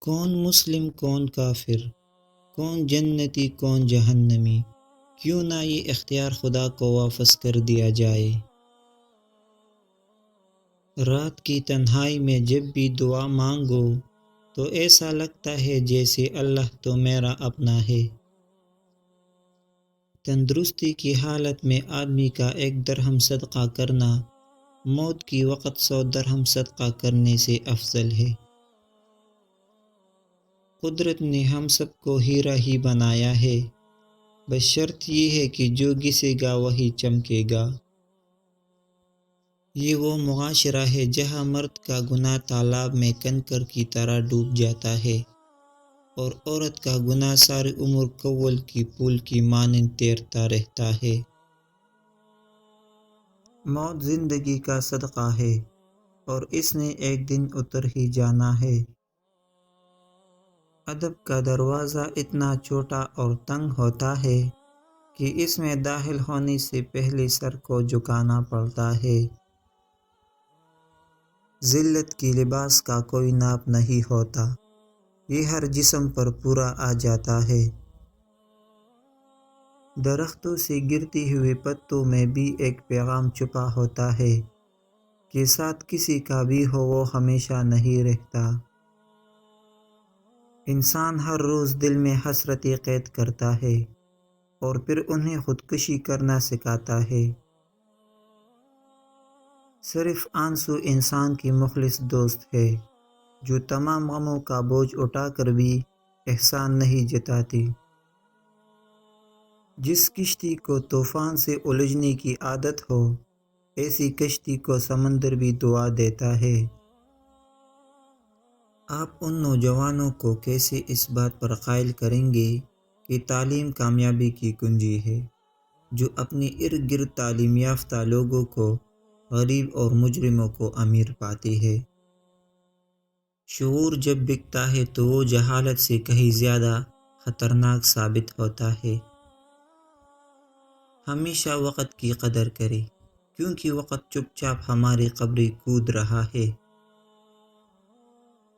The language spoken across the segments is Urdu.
کون مسلم کون کافر، کون جنتی کون جہنمی، کیوں نہ یہ اختیار خدا کو واپس کر دیا جائے۔ رات کی تنہائی میں جب بھی دعا مانگو تو ایسا لگتا ہے جیسے اللہ تو میرا اپنا ہے۔ تندرستی کی حالت میں آدمی کا 1 درہم صدقہ کرنا موت کی وقت 100 درہم صدقہ کرنے سے افضل ہے۔ قدرت نے ہم سب کو ہیرا ہی بنایا ہے، بس شرط یہ ہے کہ جو گھسے گا وہی چمکے گا۔ یہ وہ معاشرہ ہے جہاں مرد کا گناہ تالاب میں کنکر کی طرح ڈوب جاتا ہے اور عورت کا گناہ ساری عمر کول کی پول کی مانند تیرتا رہتا ہے۔ موت زندگی کا صدقہ ہے اور اس نے ایک دن اتر ہی جانا ہے۔ ادب کا دروازہ اتنا چھوٹا اور تنگ ہوتا ہے کہ اس میں داخل ہونے سے پہلے سر کو جھکانا پڑتا ہے۔ ذلت کی لباس کا کوئی ناپ نہیں ہوتا، یہ ہر جسم پر پورا آ جاتا ہے۔ درختوں سے گرتی ہوئے پتوں میں بھی ایک پیغام چھپا ہوتا ہے کہ ساتھ کسی کا بھی ہو وہ ہمیشہ نہیں رہتا۔ انسان ہر روز دل میں حسرتیں قید کرتا ہے اور پھر انہیں خودکشی کرنا سکھاتا ہے۔ صرف آنسو انسان کی مخلص دوست ہے جو تمام غموں کا بوجھ اٹھا کر بھی احسان نہیں جتاتی۔ جس کشتی کو طوفان سے الجھنے کی عادت ہو، ایسی کشتی کو سمندر بھی دعا دیتا ہے۔ آپ ان نوجوانوں کو کیسے اس بات پر قائل کریں گے کہ تعلیم کامیابی کی کنجی ہے، جو اپنے ارد گرد تعلیم یافتہ لوگوں کو غریب اور مجرموں کو امیر پاتی ہے۔ شعور جب بکتا ہے تو وہ جہالت سے کہیں زیادہ خطرناک ثابت ہوتا ہے۔ ہمیشہ وقت کی قدر کرے کیونکہ وقت چپ چاپ ہماری قبریں کود رہا ہے۔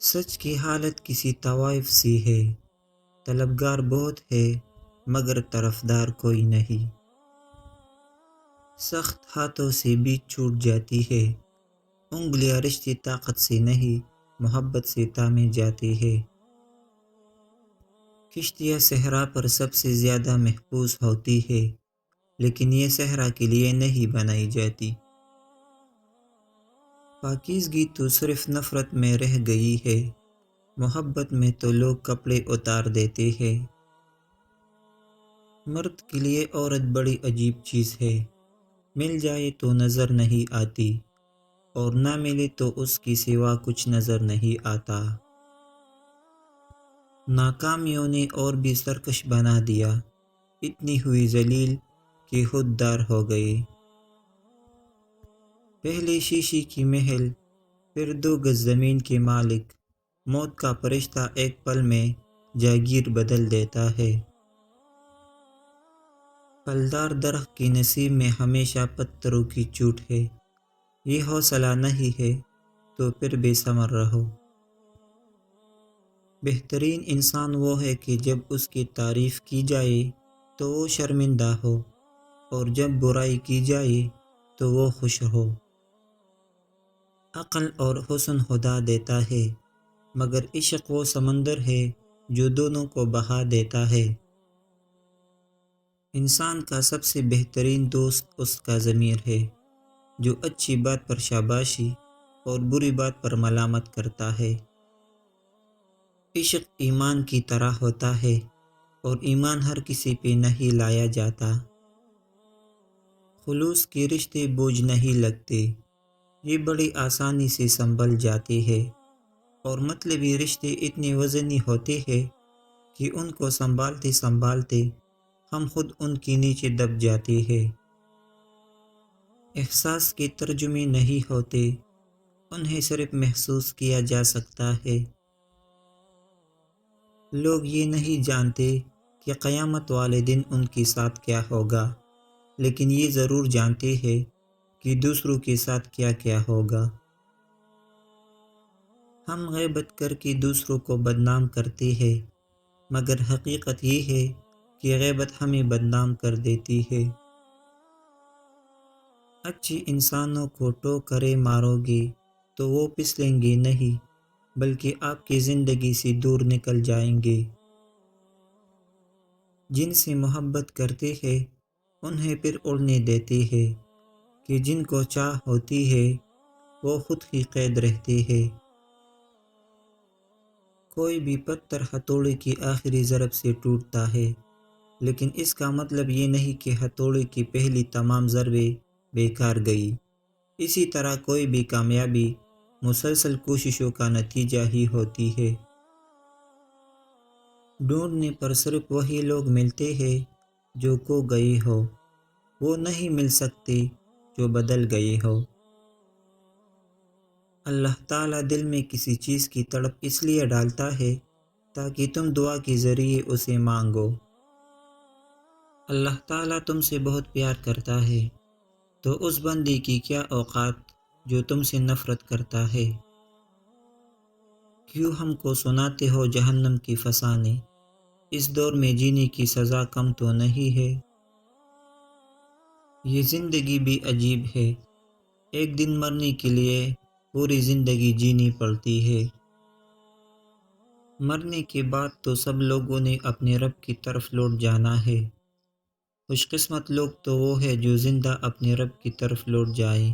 سچ کی حالت کسی طوائف سی ہے، طلبگار بہت ہے مگر طرفدار کوئی نہیں۔ سخت ہاتھوں سے بھی چھوٹ جاتی ہے، انگلیاں رشتے طاقت سے نہیں محبت سے تامے جاتی ہے۔ کشتیاں صحرا پر سب سے زیادہ محفوظ ہوتی ہے، لیکن یہ صحرا کے لیے نہیں بنائی جاتی۔ پاکیزگی تو صرف نفرت میں رہ گئی ہے، محبت میں تو لوگ کپڑے اتار دیتے ہیں۔ مرد کے لیے عورت بڑی عجیب چیز ہے، مل جائے تو نظر نہیں آتی اور نہ ملے تو اس کی سوا کچھ نظر نہیں آتا۔ ناکامیوں نے اور بھی سرکش بنا دیا، اتنی ہوئی ذلیل کہ خود دار ہو گئے۔ پہلے شیشے کی محل، پھر 2 گز زمین کے مالک، موت کا فرشتہ ایک پل میں جاگیر بدل دیتا ہے۔ پھلدار درخت کے نصیب میں ہمیشہ پتھروں کی چوٹ ہے، یہ حوصلہ نہیں ہے تو پھر بے ثمر رہو۔ بہترین انسان وہ ہے کہ جب اس کی تعریف کی جائے تو وہ شرمندہ ہو اور جب برائی کی جائے تو وہ خوش ہو۔ عقل اور حسن خدا دیتا ہے مگر عشق وہ سمندر ہے جو دونوں کو بہا دیتا ہے۔ انسان کا سب سے بہترین دوست اس کا ضمیر ہے جو اچھی بات پر شاباشی اور بری بات پر ملامت کرتا ہے۔ عشق ایمان کی طرح ہوتا ہے اور ایمان ہر کسی پہ نہیں لایا جاتا۔ خلوص کے رشتے بوجھ نہیں لگتے، یہ بڑی آسانی سے سنبھل جاتے ہیں اور مطلبی رشتے اتنے وزنی ہوتے ہیں کہ ان کو سنبھالتے سنبھالتے ہم خود ان کے نیچے دب جاتے ہیں۔ احساس کے ترجمے نہیں ہوتے، انہیں صرف محسوس کیا جا سکتا ہے۔ لوگ یہ نہیں جانتے کہ قیامت والے دن ان کے ساتھ کیا ہوگا، لیکن یہ ضرور جانتے ہیں کہ دوسروں کے ساتھ کیا کیا ہوگا۔ ہم غیبت کر کے دوسروں کو بدنام کرتے ہیں، مگر حقیقت یہ ہے کہ غیبت ہمیں بدنام کر دیتی ہے۔ اچھے انسانوں کو ٹوکرے مارو گے تو وہ پسلیں گے نہیں، بلکہ آپ کی زندگی سے دور نکل جائیں گے۔ جن سے محبت کرتے ہیں انہیں پھر اڑنے دیتے ہیں، کہ جن کو چاہ ہوتی ہے وہ خود ہی قید رہتے ہیں۔ کوئی بھی پتھر ہتھوڑے کی آخری ضرب سے ٹوٹتا ہے، لیکن اس کا مطلب یہ نہیں کہ ہتھوڑے کی پہلی تمام ضربیں بیکار گئی۔ اسی طرح کوئی بھی کامیابی مسلسل کوششوں کا نتیجہ ہی ہوتی ہے۔ ڈھونڈنے پر صرف وہی لوگ ملتے ہیں جو کھو گئے ہو، وہ نہیں مل سکتے جو بدل گئے ہو۔ اللہ تعالیٰ دل میں کسی چیز کی تڑپ اس لیے ڈالتا ہے تاکہ تم دعا کے ذریعے اسے مانگو۔ اللہ تعالیٰ تم سے بہت پیار کرتا ہے، تو اس بندے کی کیا اوقات جو تم سے نفرت کرتا ہے۔ کیوں ہم کو سناتے ہو جہنم کی فسانے، اس دور میں جینے کی سزا کم تو نہیں ہے۔ یہ زندگی بھی عجیب ہے، ایک دن مرنے کے لیے پوری زندگی جینی پڑتی ہے۔ مرنے کے بعد تو سب لوگوں نے اپنے رب کی طرف لوٹ جانا ہے۔ خوش قسمت لوگ تو وہ ہے جو زندہ اپنے رب کی طرف لوٹ جائے۔